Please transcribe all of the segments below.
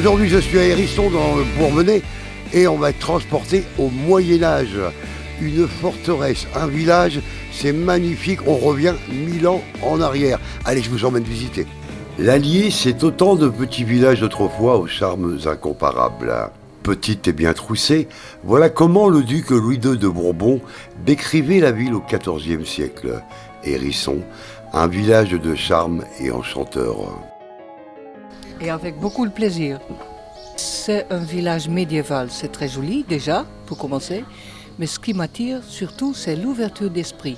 Aujourd'hui, je suis à Hérisson dans le Bourbonnais et on va être transporté au Moyen-Âge. Une forteresse, un village, c'est magnifique, on revient 1000 ans en arrière. Allez, je vous emmène visiter. L'Allier, c'est autant de petits villages d'autrefois aux charmes incomparables. Petite et bien troussée, voilà comment le duc Louis II de Bourbon décrivait la ville au XIVe siècle. Hérisson, un village de charme et enchanteur. Et avec beaucoup de plaisir. C'est un village médiéval, c'est très joli déjà, pour commencer. Mais ce qui m'attire surtout, c'est l'ouverture d'esprit.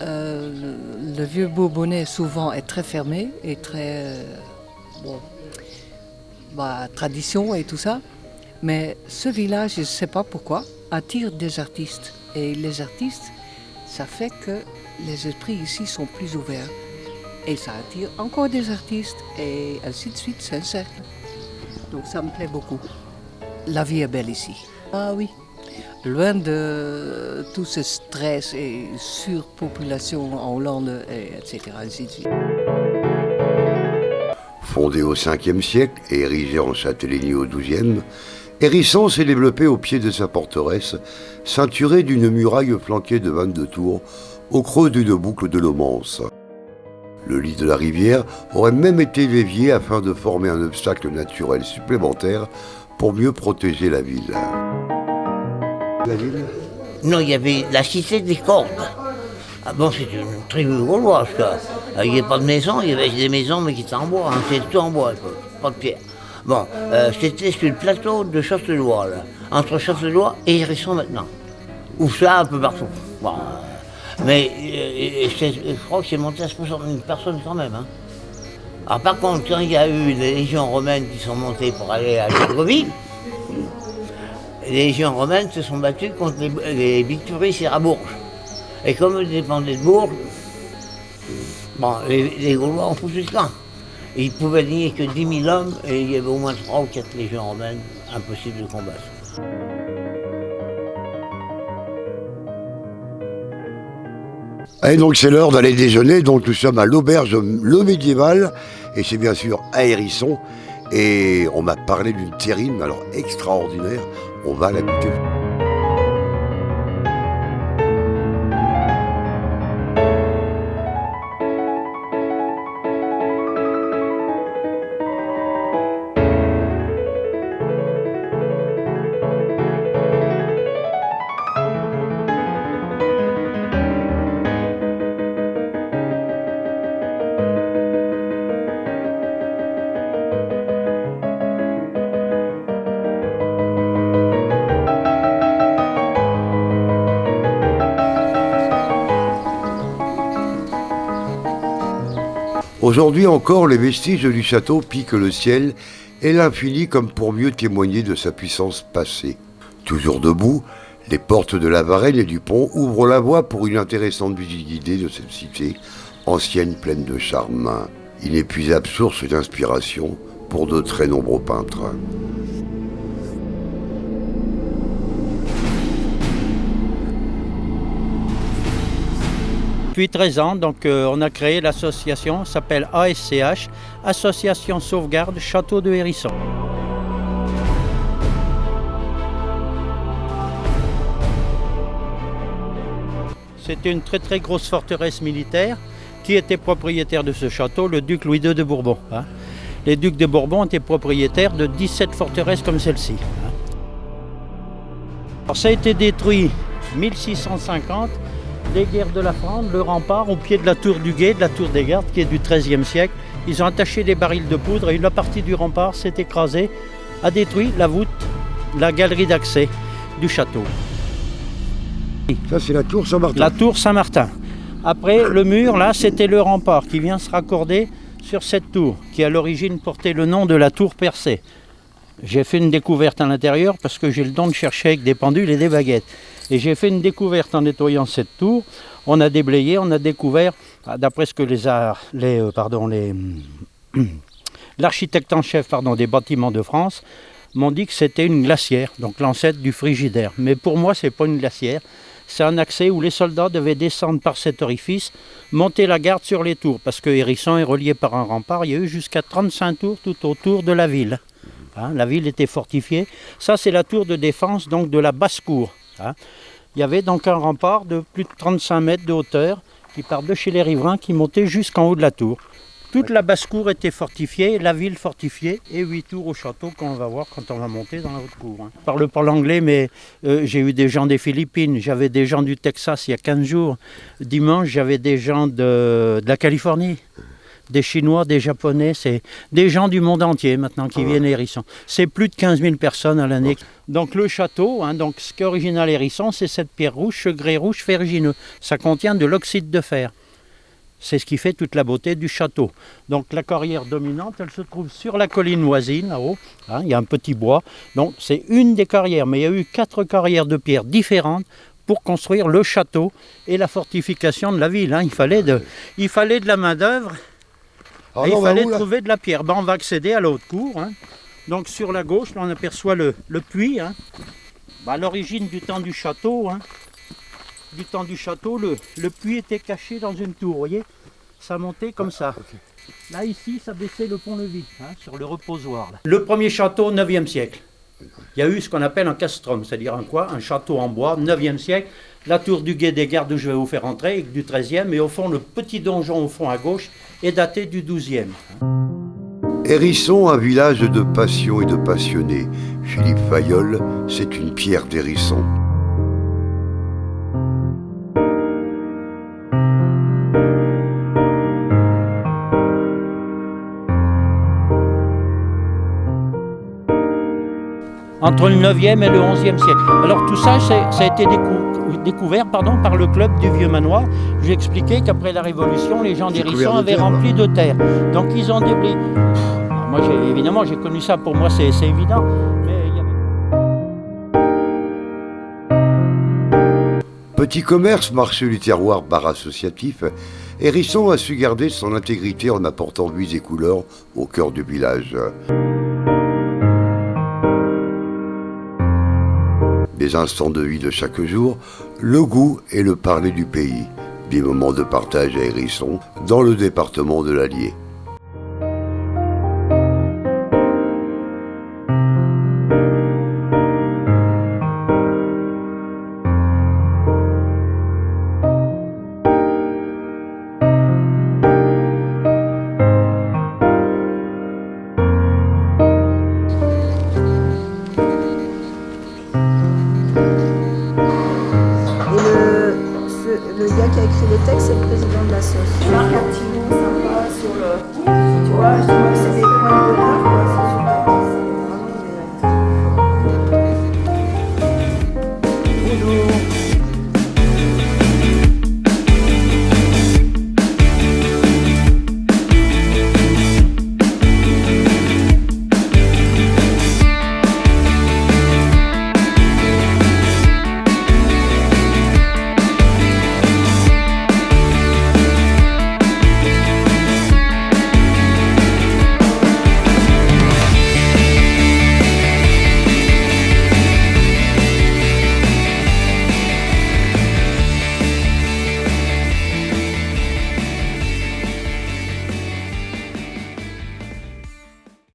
Le vieux Bourbonnais souvent est très fermé et très tradition et tout ça. Mais ce village, je ne sais pas pourquoi, attire des artistes. Et les artistes, ça fait que les esprits ici sont plus ouverts. Et ça attire encore des artistes et ainsi de suite, c'est un cercle. Donc ça me plaît beaucoup. La vie est belle ici. Ah oui. Loin de tout ce stress et surpopulation en Hollande, etc. Ainsi de suite. Fondé au 5e siècle et érigé en châtellenie au 12e, Hérisson s'est développé au pied de sa forteresse, ceinturée d'une muraille flanquée de 22 tours, au creux d'une boucle de Lomance. Le lit de la rivière aurait même été dévié afin de former un obstacle naturel supplémentaire pour mieux protéger la ville. La ville ? Non, il y avait la cité des cordes. Ah bon, c'est une tribu gauloise, ça. Il n'y avait pas de maison, il y avait des maisons, mais qui étaient en bois. Hein. C'était tout en bois, pas de pierre. Bon, c'était sur le plateau de Châtellenois, là, entre Châtellenois et Hérisson maintenant. Ou ça, un peu partout. Bon, mais je crois que c'est monté à 60 000 personnes quand même. Hein. Alors par contre, quand il y a eu les légions romaines qui sont montées pour aller à Gergovie, les légions romaines se sont battues contre les Victuristes et à Bourges. Et comme ils dépendaient de Bourges, bon, les Gaulois ont foutu le camp. Ils pouvaient nier que 10 000 hommes et il y avait au moins 3 ou 4 légions romaines, impossible de combattre. Et donc c'est l'heure d'aller déjeuner, donc nous sommes à l'auberge Le Médiéval, et c'est bien sûr à Hérisson, et on m'a parlé d'une terrine, alors extraordinaire, on va la goûter. Aujourd'hui encore, les vestiges du château piquent le ciel et l'infini comme pour mieux témoigner de sa puissance passée. Toujours debout, les portes de la Varenne et du pont ouvrent la voie pour une intéressante visite guidée de cette cité, ancienne pleine de charme. Inépuisable source d'inspiration pour de très nombreux peintres. Depuis 13 ans, donc, on a créé l'association, s'appelle ASCH, Association Sauvegarde Château de Hérisson. C'était une très très grosse forteresse militaire qui était propriétaire de ce château, le duc Louis II de Bourbon. Hein. Les ducs de Bourbon étaient propriétaires de 17 forteresses comme celle-ci. Hein. Alors, ça a été détruit 1650. Les guerres de la Flandre, le rempart au pied de la tour du Guet, de la tour des gardes qui est du XIIIe siècle. Ils ont attaché des barils de poudre et une partie du rempart s'est écrasée, a détruit la voûte, la galerie d'accès du château. Ça c'est la tour Saint-Martin. La tour Saint-Martin. Après, le mur, là, c'était le rempart qui vient se raccorder sur cette tour, qui à l'origine portait le nom de la tour percée. J'ai fait une découverte à l'intérieur parce que j'ai le don de chercher avec des pendules et des baguettes. Et j'ai fait une découverte en nettoyant cette tour. On a déblayé, on a découvert, d'après ce que l'architecte en chef des bâtiments de France m'ont dit que c'était une glacière, donc l'ancêtre du frigidaire. Mais pour moi, ce n'est pas une glacière. C'est un accès où les soldats devaient descendre par cet orifice, monter la garde sur les tours, parce que Hérisson est relié par un rempart. Il y a eu jusqu'à 35 tours tout autour de la ville. hein. La ville était fortifiée. Ça, c'est la tour de défense donc, de la basse-cour. Hein. Il y avait donc un rempart de plus de 35 mètres de hauteur qui part de chez les riverains qui montait jusqu'en haut de la tour. Toute la basse-cour était fortifiée, la ville fortifiée et 8 tours au château qu'on va voir quand on va monter dans la haute cour. Hein. Je parle pas l'anglais, mais j'ai eu des gens des Philippines, j'avais des gens du Texas il y a 15 jours. Dimanche, j'avais des gens de la Californie, des Chinois, des Japonais, c'est des gens du monde entier maintenant qui viennent à Hérisson. C'est plus de 15 000 personnes à l'année. Donc le château, hein, donc, ce qui est original Hérisson, c'est cette pierre rouge, ce grès rouge ferrugineux. Ça contient de l'oxyde de fer. C'est ce qui fait toute la beauté du château. Donc la carrière dominante, elle se trouve sur la colline voisine, là-haut. Hein, il y a un petit bois. Donc c'est une des carrières, mais il y a eu 4 carrières de pierre différentes pour construire le château et la fortification de la ville. Hein. Il fallait de la main-d'œuvre et il fallait trouver de la pierre. On va accéder à la haute cour. Hein. Donc sur la gauche, là, on aperçoit le puits. Hein. À l'origine du temps du château, hein. Le puits était caché dans une tour, vous voyez, ça montait comme ça. Okay. Là, ici, ça baissait le pont-levis, hein, sur le reposoir. Là. Le premier château, 9e siècle. Il y a eu ce qu'on appelle un castrum, c'est-à-dire un château en bois, 9e siècle. La tour du Guet des Gardes, où je vais vous faire entrer, du 13e, et au fond, le petit donjon au fond à gauche est daté du 12e. Hérisson, un village de passion et de passionnés. Philippe Fayolle, c'est une pierre d'Hérisson. Entre le 9e et le 11e siècle. Alors tout ça, ça a été découvert par le club du Vieux Manoir. J'ai expliqué qu'après la Révolution, les gens d'Hérisson avaient rempli de terre. Donc ils ont déblayé. Moi, évidemment, j'ai connu ça, pour moi c'est évident. Mais il y avait... Petit commerce, marché du terroir, bar associatif, Hérisson a su garder son intégrité en apportant buis et couleurs au cœur du village. Des instants de vie de chaque jour, le goût et le parler du pays, des moments de partage à Hérisson, dans le département de l'Allier. Le gars qui a écrit les textes, c'est le président de la sauce. Je marque un petit mot sympa sur le... Tu vois, je dis moi que c'est des points de bonheur, quoi. C'est super. C'est vraiment des...